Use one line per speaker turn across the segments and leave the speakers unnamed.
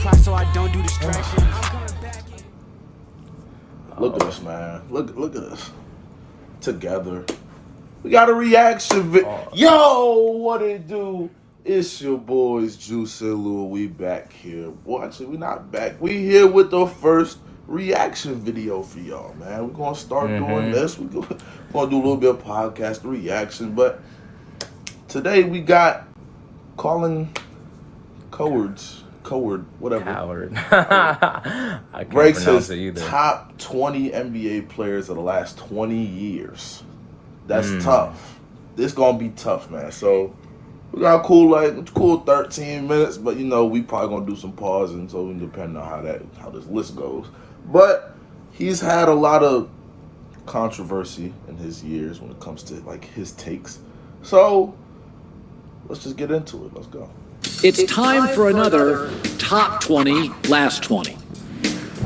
cry so I don't do distraction. I'm coming back.
Look at us, man. Look at us. Together. We got a reaction video. Yo, what it do? It's your boys, Juice and Lou. We back here. Well, actually, we not back. We here with the first reaction video for y'all, man. We're going to start doing this. We're going to do a little bit of podcast reaction. But today we got Colin Cowherds. Whatever.
Coward. I can't
Breaks
pronounce
his
it either.
top 20 NBA players of the last 20 years. That's tough. This gonna be tough, man. So we got a cool 13 minutes, but you know we probably gonna do some pausing, so depending on how this list goes. But he's had a lot of controversy in his years when it comes to like his takes. So let's just get into it. Let's go.
It's time for another Top 20, Last 20.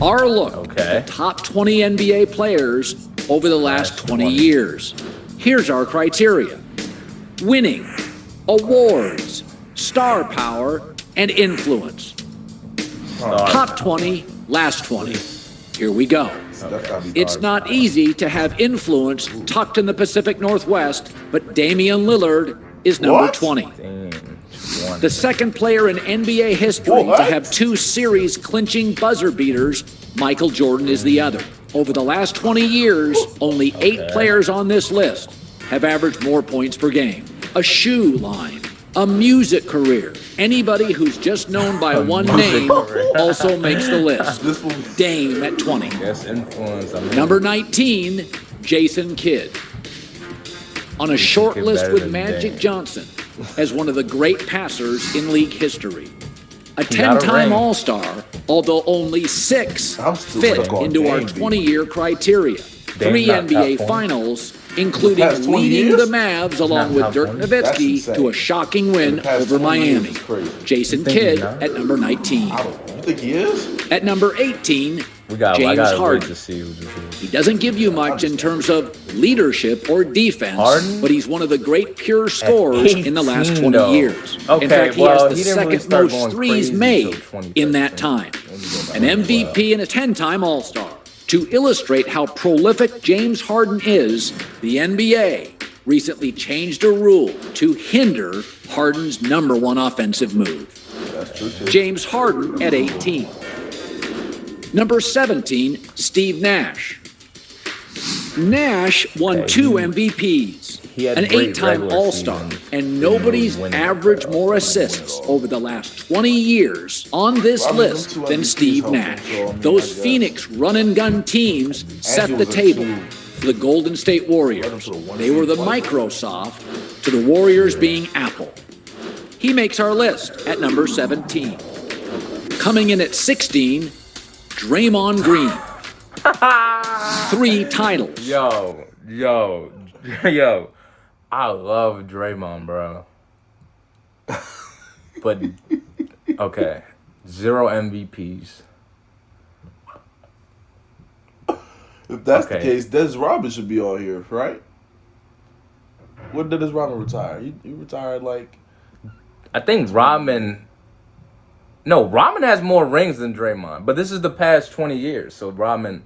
Our look at the top 20 NBA players over the last 20 years. Here's our criteria: winning, awards, star power, and influence. Top 20, Last 20. Here we go. It's not easy to have influence tucked in the Pacific Northwest, but Damian Lillard is number 20. The second player in NBA history to have 2 series-clinching buzzer beaters, Michael Jordan is the other. Over the last 20 years, only 8 players on this list have averaged more points per game. A shoe line, a music career. Anybody who's just known by one name also makes the list. Dame at 20. Number 19, Jason Kidd. On a short list with Magic Johnson as one of the great passers in league history. A 10-time All-Star, although only 6 fit into our 20-year criteria. 3 NBA Finals, including leading the Mavs along with Dirk Nowitzki to a shocking win over Miami. Jason Kidd at number 19.
You think he is?
At number 18, James Harden. He doesn't give you much in terms of leadership or defense, but he's one of the great pure scorers in the last 20 years. In fact, he has the second most threes made in that time. An MVP and a 10-time All-Star. To illustrate how prolific James Harden is, the NBA recently changed a rule to hinder Harden's number 1 offensive move. James Harden at 18. Number 17, Steve Nash. Nash won 2 MVPs, an 8-time All-Star, and nobody's averaged more assists over the last 20 years on this list than Steve Nash. Those Phoenix run-and-gun teams set the table for the Golden State Warriors. They were the Microsoft to the Warriors being Apple. He makes our list at number 17. Coming in at 16, Draymond Green. 3 titles.
Yo. I love Draymond, bro. But, okay. 0 MVPs.
If that's the case, Dennis Rodman should be on here, right? When did Dennis Rodman retire? He retired like...
I think Rodman... No, Rodman has more rings than Draymond, but this is the past 20 years, so Rodman,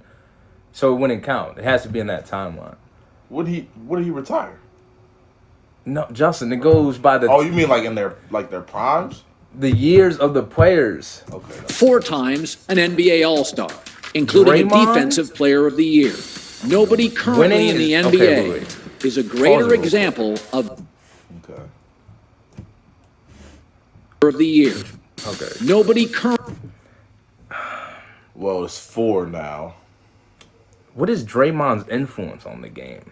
so it wouldn't count. It has to be in that timeline.
When did he retire?
No, Justin, it goes by the...
Oh, you mean like in their primes?
The years of the players.
Okay.
4 times an NBA All-Star, including
Draymond?
a Defensive Player of the Year. Nobody currently in the NBA is a greater example of of the year.
Okay.
Nobody currently.
Well, it's 4 now.
What is Draymond's influence on the game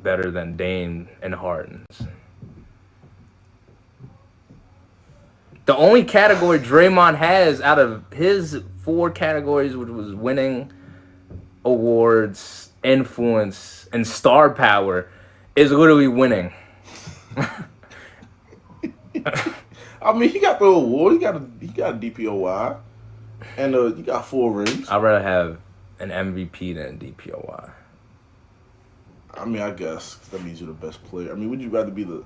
better than Dame and Harden's? The only category Draymond has out of his 4 categories, which was winning, awards, influence, and star power, is literally winning.
I mean, he got the award. He got a DPOY, and he got 4 rings.
I'd rather have an MVP than a DPOY.
I mean, I guess that means you're the best player. I mean, would you rather be the?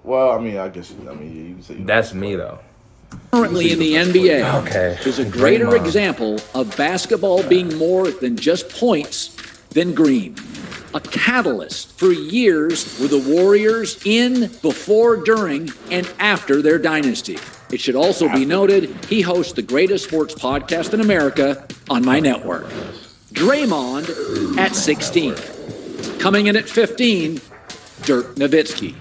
Well, I mean, I guess. I mean, you can say
that's me though.
currently in the NBA
Okay.
is a greater
Draymond.
example of basketball being more than just points than green. A catalyst for years with the Warriors in, before, during, and after their dynasty. It should also be noted he hosts the greatest sports podcast in America on my network. Draymond at 16. Coming in at 15, Dirk Nowitzki,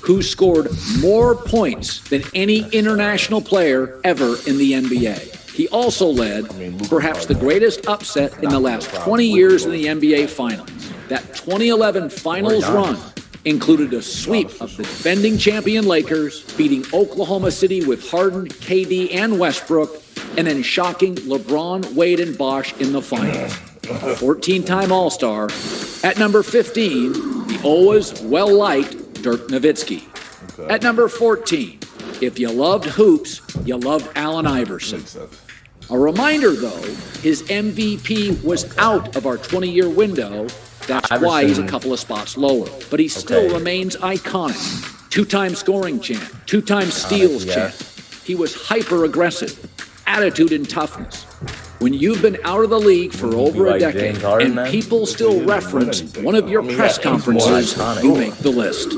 who scored more points than any international player ever in the NBA. He also led perhaps the greatest upset in the last 20 years in the NBA Finals. That 2011 Finals run included a sweep of the defending champion Lakers, beating Oklahoma City with Harden, KD, and Westbrook, and then shocking LeBron, Wade, and Bosh in the finals. A 14-time All-Star. At number 15, the always well-liked Dirk Nowitzki. At number 14, if you loved hoops, you loved Allen Iverson. A reminder, though, his MVP was out of our 20-year window. That's why he's a couple of spots lower. But he still remains iconic. Two-time scoring champ, two-time steals champ. He was hyper-aggressive, attitude and toughness. When you've been out of the league for over a decade and people still reference one of your press conferences, you make the list.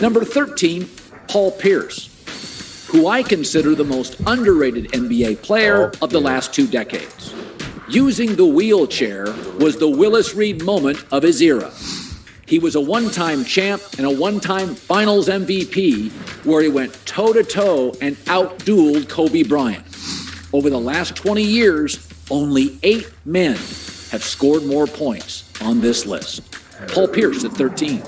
Number 13, Paul Pierce, who I consider the most underrated NBA player of the last 2 decades. Using the wheelchair was the Willis Reed moment of his era. He was a one-time champ and a one-time Finals MVP where he went toe-to-toe and out-dueled Kobe Bryant. Over the last 20 years, only 8 men have scored more points on this list. Paul Pierce at 13.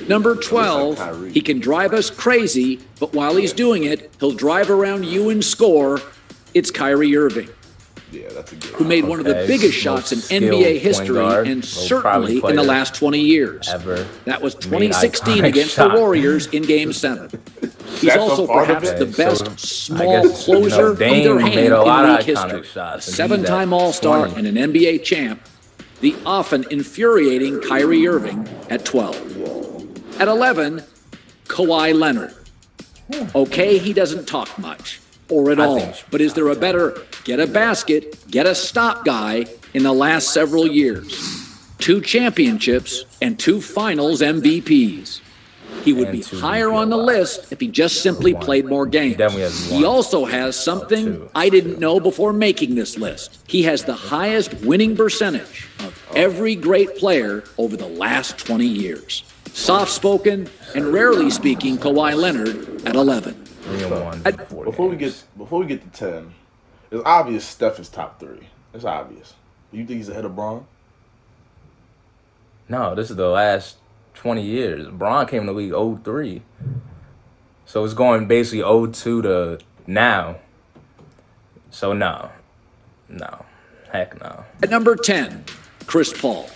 Number 12, he can drive us crazy, but while he's doing it, he'll drive around you and score. It's Kyrie Irving, who made one of the biggest shots in NBA history and certainly in the last 20 years. That was 2016 against the Warriors in Game 7. He's also perhaps the best small closer either hand in league history. A 7-time All-Star and an NBA champ, the often infuriating Kyrie Irving at 12. At 11, Kawhi Leonard. Okay, he doesn't talk much, or at all, but is there a better get a basket, get a stop guy in the last several years? 2 championships and 2 finals MVPs. He would be higher on the list if he just simply played more games. He also has something I didn't know before making this list. He has the highest winning percentage of every great player over the last 20 years. Soft-spoken and rarely speaking Kawhi Leonard at 11.
Before we get to 10, it's obvious Steph is top 3. It's obvious. You think he's ahead of Bron?
No, this is the last 20 years. Bron came in the league 03. So it's going basically 02 to now. So no. Heck no.
At number 10, Chris Paul.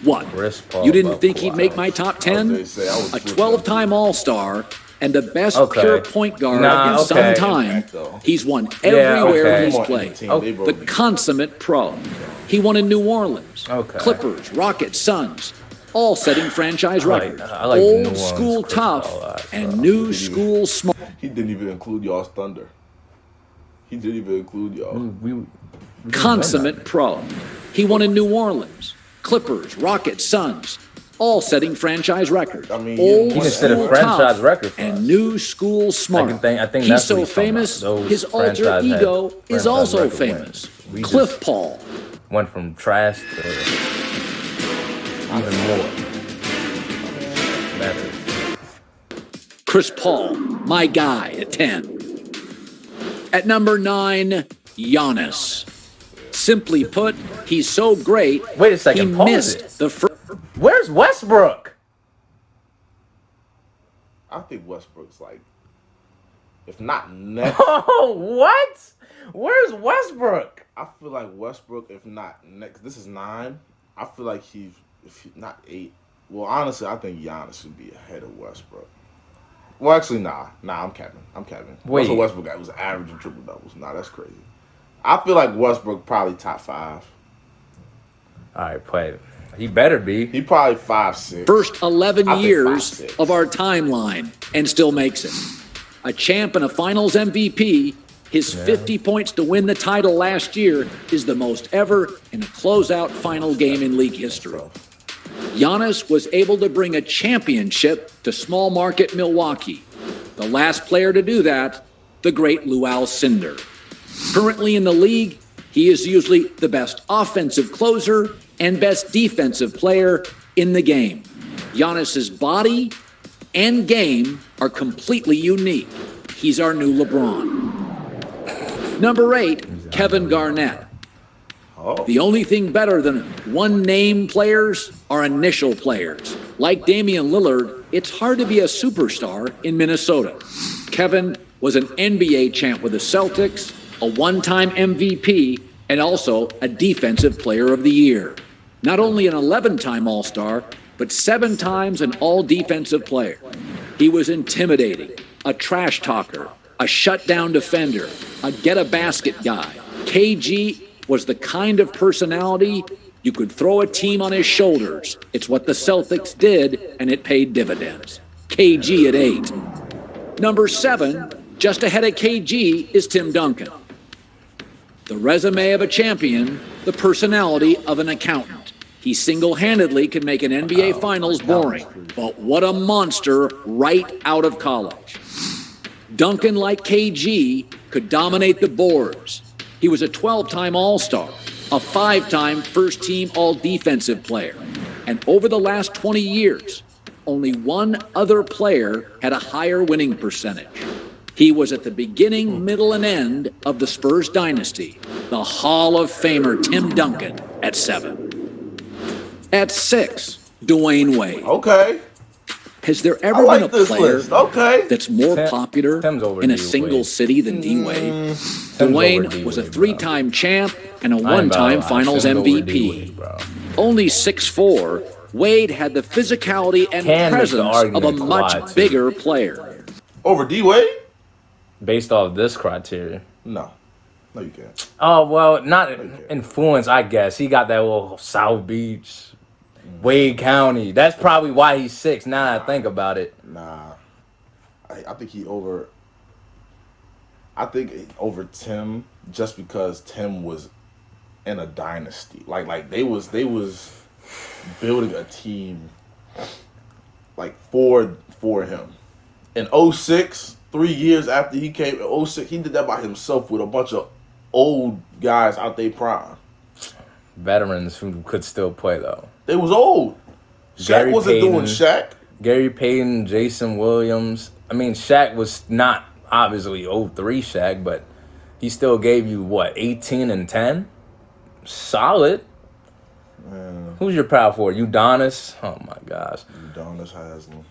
What?
Chris Paul,
you didn't think he'd make my top 10? A 12-time All-Star and the best pure point guard in some time. He's won everywhere he's played. The consummate pro. He won in New Orleans, Clippers, Rockets, Suns, all setting franchise records. Old school tough and new school smart.
He didn't even include y'all's Thunder. He didn't even include y'all.
Consummate pro. He won in New Orleans, Clippers, Rockets, Suns, all setting franchise records. Old school tough and new school smart.
I think
he's so famous, his alter ego is also famous. Cliff Paul.
Went from trash to even more. Better.
Chris Paul, my guy at 10. At number 9, Giannis. Simply put, he's so great.
Wait a second.
He missed the first.
Where's Westbrook?
I think Westbrook's like, if not next.
Oh, what? Where's Westbrook?
I feel like Westbrook, if not next. This is 9. I feel like he's, if he, not 8. Well, honestly, I think Giannis should be ahead of Westbrook. Well, actually, nah, I'm capping.
Wait.
Russell Westbrook guy was averaging triple doubles. Nah, that's crazy. I feel like Westbrook probably top 5.
All right, play. He better be.
He probably 5'6".
First 11 years of our timeline and still makes it. A champ and a finals MVP, his 50 points to win the title last year is the most ever in a closeout final game in league history. Giannis was able to bring a championship to small market Milwaukee. The last player to do that, the great Lou Alcindor. Currently in the league, he is usually the best offensive closer and best defensive player in the game. Giannis's body and game are completely unique. He's our new LeBron. Number 8, Kevin Garnett. The only thing better than one-name players are initial players. Like Damian Lillard, it's hard to be a superstar in Minnesota. Kevin was an NBA champ with the Celtics, a one-time MVP, and also a Defensive Player of the Year. Not only an 11-time All-Star, but 7 times an All-Defensive Player. He was intimidating, a trash talker, a shutdown defender, a get-a-basket guy. KG was the kind of personality you could throw a team on his shoulders. It's what the Celtics did, and it paid dividends. KG at 8. Number 7, just ahead of KG, is Tim Duncan. The resume of a champion, the personality of an accountant. He single-handedly can make an NBA Finals boring, but what a monster right out of college. Duncan, like KG, could dominate the boards. He was a 12-time All-Star, a 5-time first-team All-Defensive player. And over the last 20 years, only one other player had a higher winning percentage. He was at the beginning, middle, and end of the Spurs dynasty, the Hall of Famer Tim Duncan at 7. At 6, Dwayne Wade.
Okay.
Has there ever been a player that's more popular in a
D
single
Wade.
city than D Wade? Dwayne was a 3-time champ and a 1-time Finals MVP. Only 6'4", Wade had the physicality and presence of a much bigger player.
Over D Wade?
Based off this criteria.
No. No, you can't.
Oh, well, not influence, I guess. He got that little South Beach, Wade County. That's probably why he's 6, now that I think about it.
Nah. I think he over... I think over Tim, just because Tim was in a dynasty. Like they was building a team like for him. In 06, 3 years after he came, in 06, he did that by himself with a bunch of old guys out their prime.
Veterans who could still play, though.
They was old. Shaq wasn't doing Shaq.
Gary Payton, Jason Williams. I mean, Shaq was not obviously 03 Shaq, but he still gave you, what, 18 and 10? Solid.
Man.
Who's your power forward? Udonis? Oh, my gosh.
Udonis Haslam.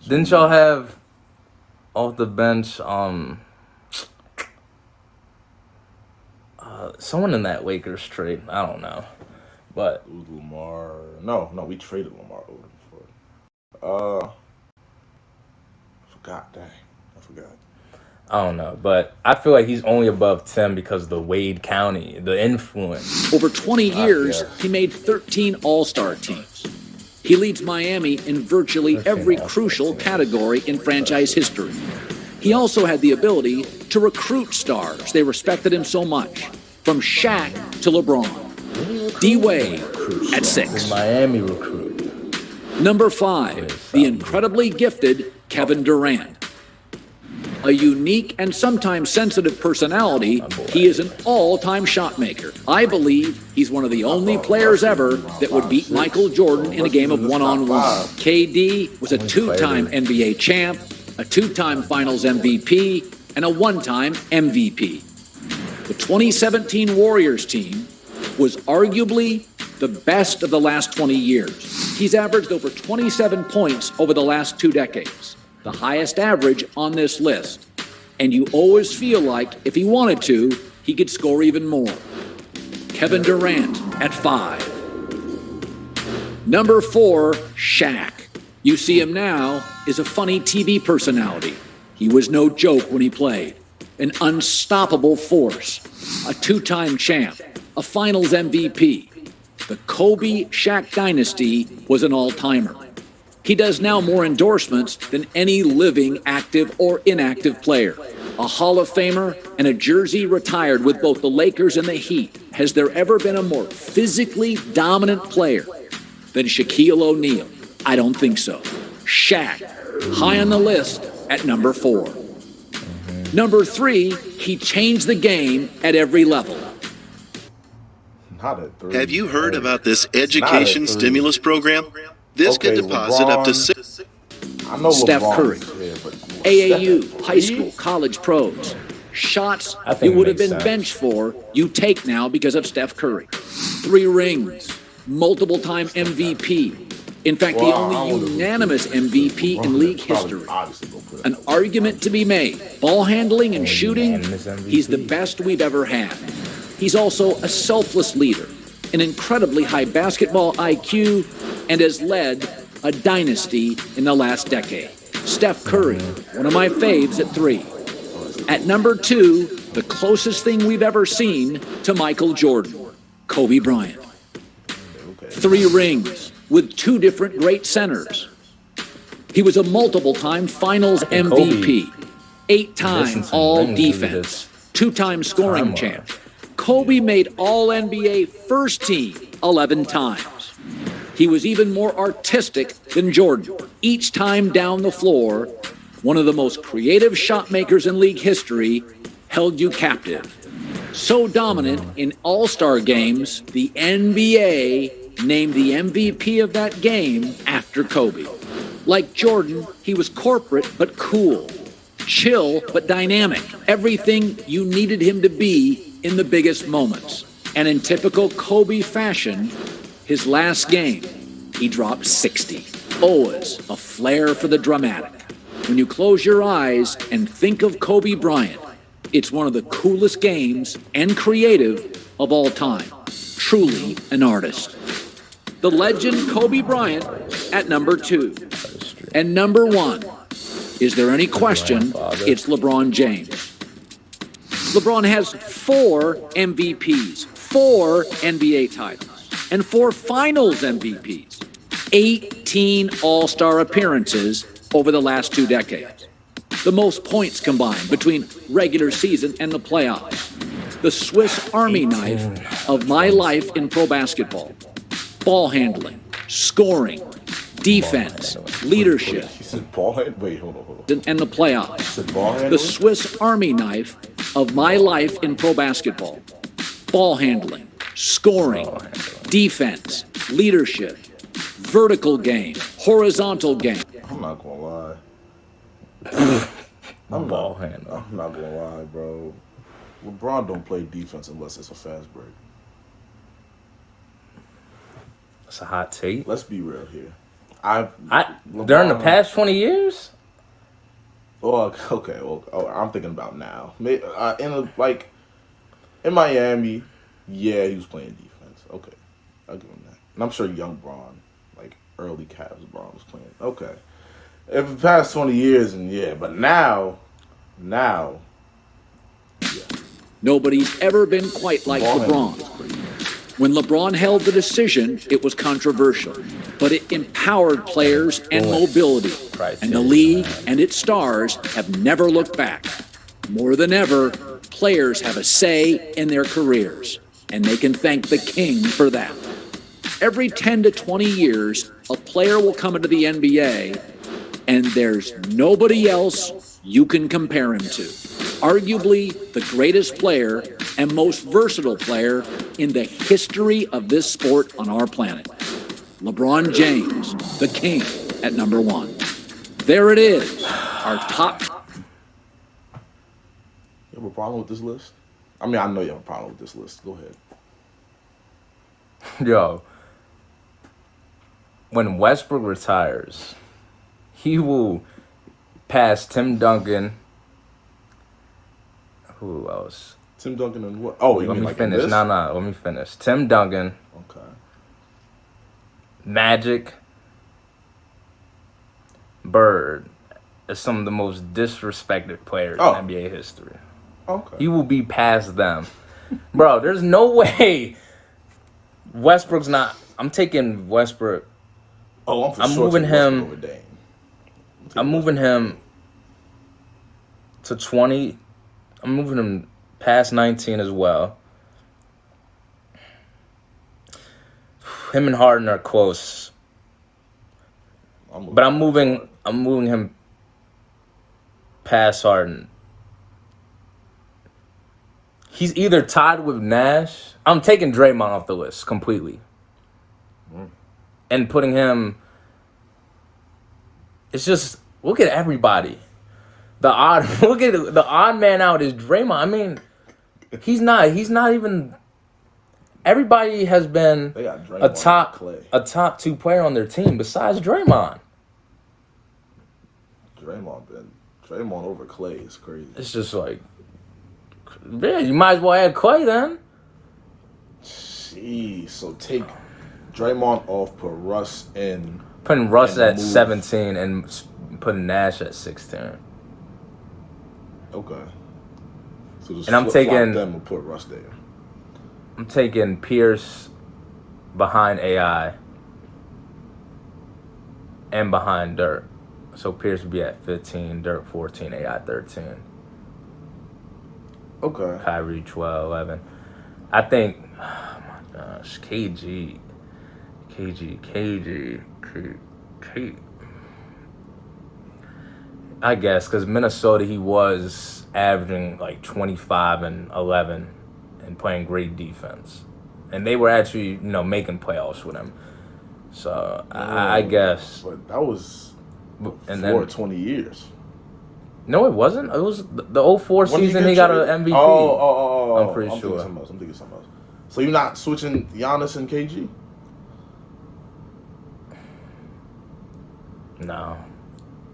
Didn't y'all have off the bench someone in that Lakers trade? I don't know. But
Lamar. No, we traded Lamar over before. I forgot.
I don't know, but I feel like he's only above Tim because of the Wade County, the influence.
Over 20 years, he made 13 All-Star teams. He leads Miami in virtually every crucial category in franchise history. He also had the ability to recruit stars. They respected him so much. From Shaq to LeBron. D-Wade at 6.
Miami recruit.
Number 5, the incredibly gifted Kevin Durant. A unique and sometimes sensitive personality, he is an all-time shot maker. I believe he's one of the only players ever that would beat Michael Jordan in a game of one-on-one. KD was a 2-time NBA champ, a 2-time Finals MVP, and a 1-time MVP. The 2017 Warriors team was arguably the best of the last 20 years. He's averaged over 27 points over the last 2 decades. The highest average on this list. And you always feel like if he wanted to, he could score even more. Kevin Durant at 5. Number 4, Shaq. You see him now is a funny TV personality. He was no joke when he played. An unstoppable force. A 2-time champ. A Finals MVP. The Kobe-Shaq dynasty was an all-timer. He does now more endorsements than any living active or inactive player. A Hall of Famer and a jersey retired with both the Lakers and the Heat. Has there ever been a more physically dominant player than Shaquille O'Neal? I don't think so. Shaq, high on the list at number 4. Number 3, he changed the game at every level.
Not at 3.
Have you heard about this education stimulus program? This could deposit up to
I know
Steph Curry,
there, but
AAU, high school, college pros. Shots you would have been benched for, you take now because of Steph Curry. 3 rings, multiple-time MVP. In fact, the only unanimous MVP in league history. An argument to be made. Ball handling and shooting, he's the best we've ever had. He's also a selfless leader, an incredibly high basketball IQ, and has led a dynasty in the last decade. Steph Curry, one of my faves at 3. At number 2, the closest thing we've ever seen to Michael Jordan, Kobe Bryant. 3 rings with 2 different great centers. He was a multiple-time finals MVP, 8-time all-defense, 2-time scoring champ. Kobe made all-NBA first team 11 times. He was even more artistic than Jordan. Each time down the floor, one of the most creative shot makers in league history held you captive. So dominant in all-star games, the NBA named the MVP of that game after Kobe. Like Jordan, he was corporate but cool, chill but dynamic, everything you needed him to be in the biggest moments. And in typical Kobe fashion, his last game, he dropped 60. Always a flair for the dramatic. When you close your eyes and think of Kobe Bryant, it's one of the coolest games and creative of all time. Truly an artist. The legend Kobe Bryant at number 2. And number 1, is there any question? It's LeBron James. LeBron has 4 MVPs, 4 NBA titles, and 4 Finals MVPs, 18 All-Star appearances over the last 2 decades. The most points combined between regular season and the playoffs. The Swiss Army knife of my life in pro basketball. Ball handling, scoring, defense, leadership, and the playoffs. The Swiss Army knife of my life in pro basketball. Ball handling, scoring, defense, leadership, vertical game, horizontal game.
I'm not gonna lie. I'm not gonna lie, bro. LeBron don't play defense unless it's a fast break.
That's a hot take.
Let's be real here.
During the past 20 years?
Oh, okay. Well, I'm thinking about now. In Miami, yeah, he was playing defense. Okay, I'll give him that. And I'm sure young Bron, like early Cavs Bron was playing. Okay. If the past 20 years, and yeah, but now, yeah.
Nobody's ever been quite like LeBron. When LeBron held the decision, it was controversial, but it empowered players and mobility. And the league and its stars have never looked back. More than ever, players have a say in their careers, and they can thank the king for that. Every 10 to 20 years, a player will come into the NBA, and there's nobody else you can compare him to. Arguably the greatest player and most versatile player in the history of this sport on our planet. LeBron James, the king, at number 1. There it is, our top.
You have a problem with this list? I mean, I know you have a problem with this list. Go ahead.
Yo, when Westbrook retires, he will pass Tim Duncan. Who else?
Tim Duncan and what? Oh, you
let
mean
me
like
finish. No, let me finish. Tim Duncan.
Okay.
Magic. Bird is some of the most disrespected players in NBA history.
Okay.
He will be past them. Bro, there's no way Westbrook's not. I'm taking Westbrook
Oh, I'm for
I'm
sure
moving
taking Westbrook
him.
over Dame.
I'm moving him to 20. I'm moving him past 19 as well. Him and Harden are close. But I'm moving him past Harden. He's either tied with Nash. I'm taking Draymond off the list completely. And putting him. It's just look at everybody. The odd man out is Draymond. I mean, he's not even. Everybody has been a top 2 player on their team besides Draymond.
Draymond over Clay is crazy.
It's just like, yeah, you might as well add Clay then.
Jeez, so take Draymond off, put Russ in.
Putting Russ at 17 and putting Nash at 16.
Okay. So just
and I'm taking
them and put Russ there.
I'm taking Pierce behind AI and behind Dirk. So Pierce would be at 15, Dirk 14, AI 13.
Okay.
Kyrie 12, 11. I think, oh my gosh, KG. I guess because Minnesota, he was averaging like 25 and 11 and playing great defense. And they were actually, making playoffs with him. So I guess.
But that was
and
for 20 years.
No, it wasn't. It was the 04 season he got an MVP.
Oh.
I'm pretty sure.
I'm thinking something else. So you're not switching Giannis and KG?
No.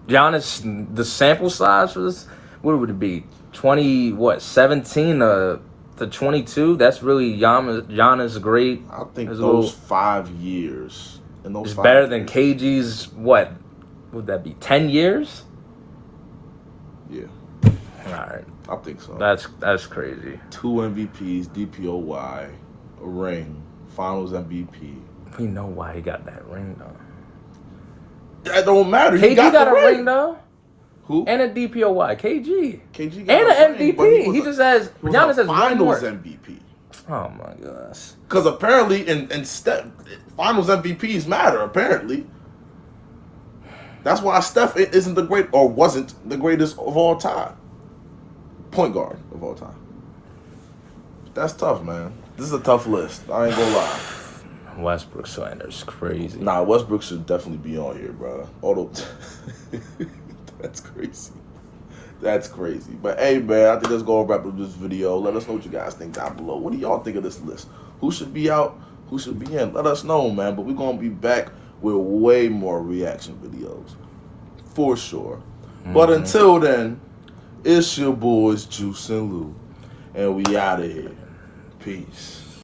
Giannis, the sample size for this, what would it be? 17 to 22? That's really Giannis great.
I think those 5 years.
It's better than KG's, what would that be, 10 years?
Yeah.
All right.
I think so.
That's crazy.
2 MVPs, DPOY, a ring, Finals MVP.
We know why he got that ring, though.
That don't matter.
KG got a ring, though.
Who?
And a DPOY. KG
got
and
an
MVP. He just has. Giannis has
Finals MVP.
Oh my gosh.
Because apparently, in Finals MVPs matter. Apparently, that's why Steph isn't the great or wasn't the greatest of all time. Point guard of all time. That's tough, man. This is a tough list. I ain't gonna lie.
Westbrook slander's crazy.
Nah, Westbrook should definitely be on here, bro. Although, that's crazy. That's crazy. But hey, man, I think that's gonna wrap up this video. Let us know what you guys think down below. What do y'all think of this list? Who should be out? Who should be in? Let us know, man. But we're gonna be back with way more reaction videos, for sure. But until then, it's your boys Juice and Lou, and we out of here. Peace.